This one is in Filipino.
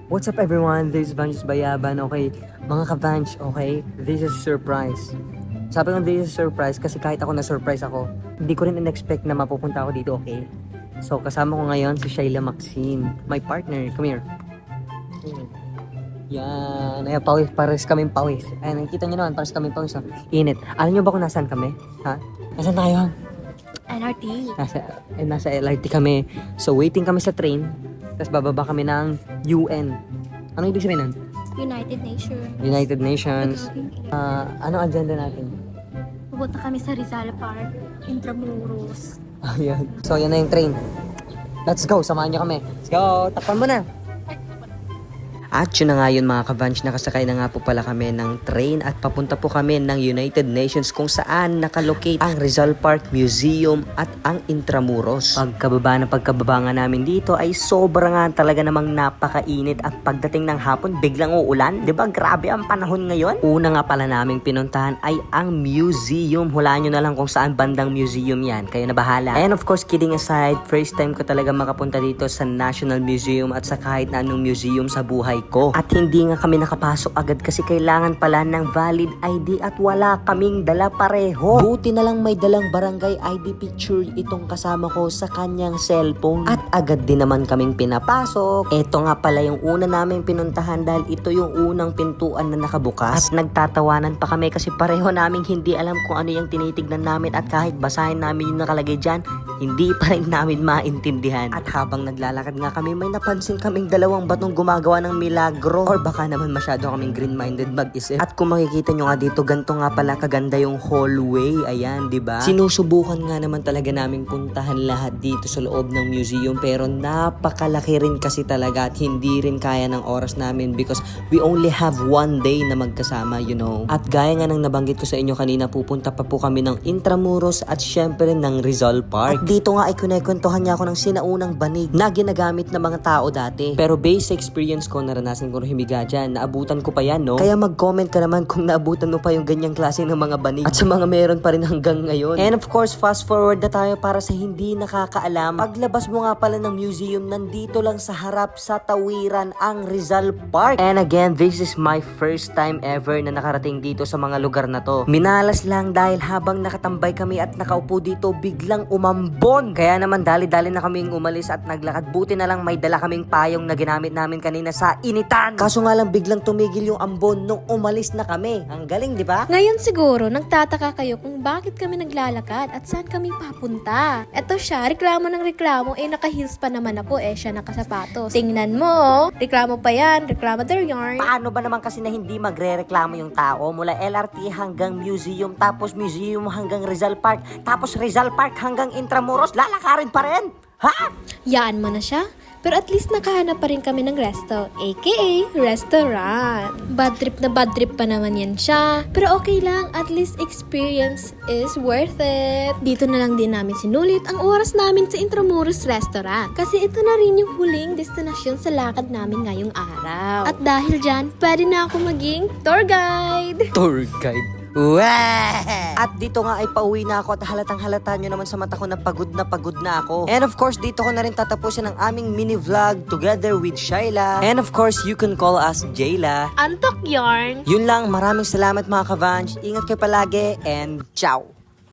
What's up everyone? This is Vanjus Bayaban, okay? Mga ka-Vanj, okay? This is surprise. Sabi ko this is surprise kasi kahit ako na-surprise ako, hindi ko rin in-expect na mapupunta ako dito, okay? So kasama ko ngayon si Shaila Maxine, my partner. Come here. Yan. Ayan, pawis. Pares kaming pawis. Ayan, nakikita nyo naman, pares kaming pawis. Ha? Init. Alam nyo ba kung nasaan kami? Ha? Nasaan tayo? LRT. Nasa LRT kami. So waiting kami sa train. Tapos bababa kami ng UN. Ano ibig sabihin nun? United Nations. United Nations. Ano agenda natin? Pupunta kami sa Rizal Park, Intramuros. Ayan. So yan na yung train. Let's go. Samahan nyo kami. Let's go. Takpan mo na. At yun na nga yun mga ka-Vanj, nakasakay na nga po pala kami ng train at papunta po kami ng United Nations kung saan nakalocate ang Rizal Park Museum at ang Intramuros. Pagkababa nga namin dito ay sobra nga talaga namang napakainit at pagdating ng hapon biglang uulan. Diba grabe ang panahon ngayon? Una nga pala naming pinuntahan ay ang museum. Hulaan nyo na lang kung saan bandang museum yan. Kayo na bahala. And of course, kidding aside, first time ko talaga makapunta dito sa National Museum at sa kahit na anong museum sa buhay ko. At hindi nga kami nakapasok agad kasi kailangan pala ng valid ID at wala kaming dala pareho. Buti na lang may dalang barangay ID picture itong kasama ko sa kanyang cellphone. At agad din naman kaming pinapasok. Ito nga pala yung una naming pinuntahan dahil ito yung unang pintuan na nakabukas. At nagtatawanan pa kami kasi pareho naming hindi alam kung ano yung tinitignan namin at kahit basahin namin yung nakalagay dyan, hindi pa rin namin maintindihan. At habang naglalakad nga kami, may napansin kaming dalawang batong gumagawa ng milagro. Or baka naman masyado kaming green-minded mag-isip. At kung makikita nyo nga dito, ganito nga pala kaganda yung hallway. Ayan, di ba? Sinusubukan nga naman talaga naming puntahan lahat dito sa loob ng museum. Pero napakalaki rin kasi talaga at hindi rin kaya ng oras namin because we only have one day na magkasama, you know. At gaya nga ng nabanggit ko sa inyo kanina, pupunta pa po kami ng Intramuros at syempre ng Rizal Park. At dito nga ay kinekwentuhan niya ako ng sinaunang banig na ginagamit ng mga tao dati. Pero base experience ko, naranasan ko humiga dyan. Naabutan ko pa yan, no? Kaya mag-comment ka naman kung naabutan mo pa yung ganyang klase ng mga banig. At sa mga meron pa rin hanggang ngayon. And of course, fast forward na tayo para sa hindi nakakaalam. Paglabas mo nga pala ng museum, nandito lang sa harap sa tawiran ang Rizal Park. And again, this is my first time ever na nakarating dito sa mga lugar na to. Minalas lang dahil habang nakatambay kami at nakaupo dito, biglang umambon. Kaya naman dali-dali na kaming umalis at naglakad. Buti na lang may dala kaming payong na ginamit namin kanina sa initan. Kaso nga lang biglang tumigil yung ambon nung umalis na kami. Ang galing, di ba? Ngayon siguro, nagtataka kayo kung bakit kami naglalakad at saan kami papunta. Eto siya, reklamo ng reklamo, naka-heels pa naman ako, siya nakasapatos. Tingnan mo, reklamo pa yan, reklamo der yarn. Paano ba naman kasi na hindi magre-reklamo yung tao mula LRT hanggang museum, tapos museum hanggang Rizal Park, tapos Rizal Park hanggang Intramuros, lalakarin pa rin? Ha? Yaan mo na siya. Pero at least nakahanap pa rin kami ng resto, aka restaurant. Bad trip pa naman yan siya. Pero okay lang, at least experience is worth it. Dito na lang din namin sinulit ang oras namin sa Intramuros Restaurant. Kasi ito na rin yung huling destinasyon sa lakad namin ngayong araw. At dahil dyan, pwede na ako maging tour guide. Tour guide? Wah! At dito nga ay pauwi na ako at halatang halata nyo naman sa mata ko na pagod na ako. And of course, dito ko na rin tatapusin ang aming mini vlog together with Shaila. And of course, you can call us Jayla. Antok yarn! Yun lang, maraming salamat mga ka-Vanj. Ingat kayo palagi and ciao!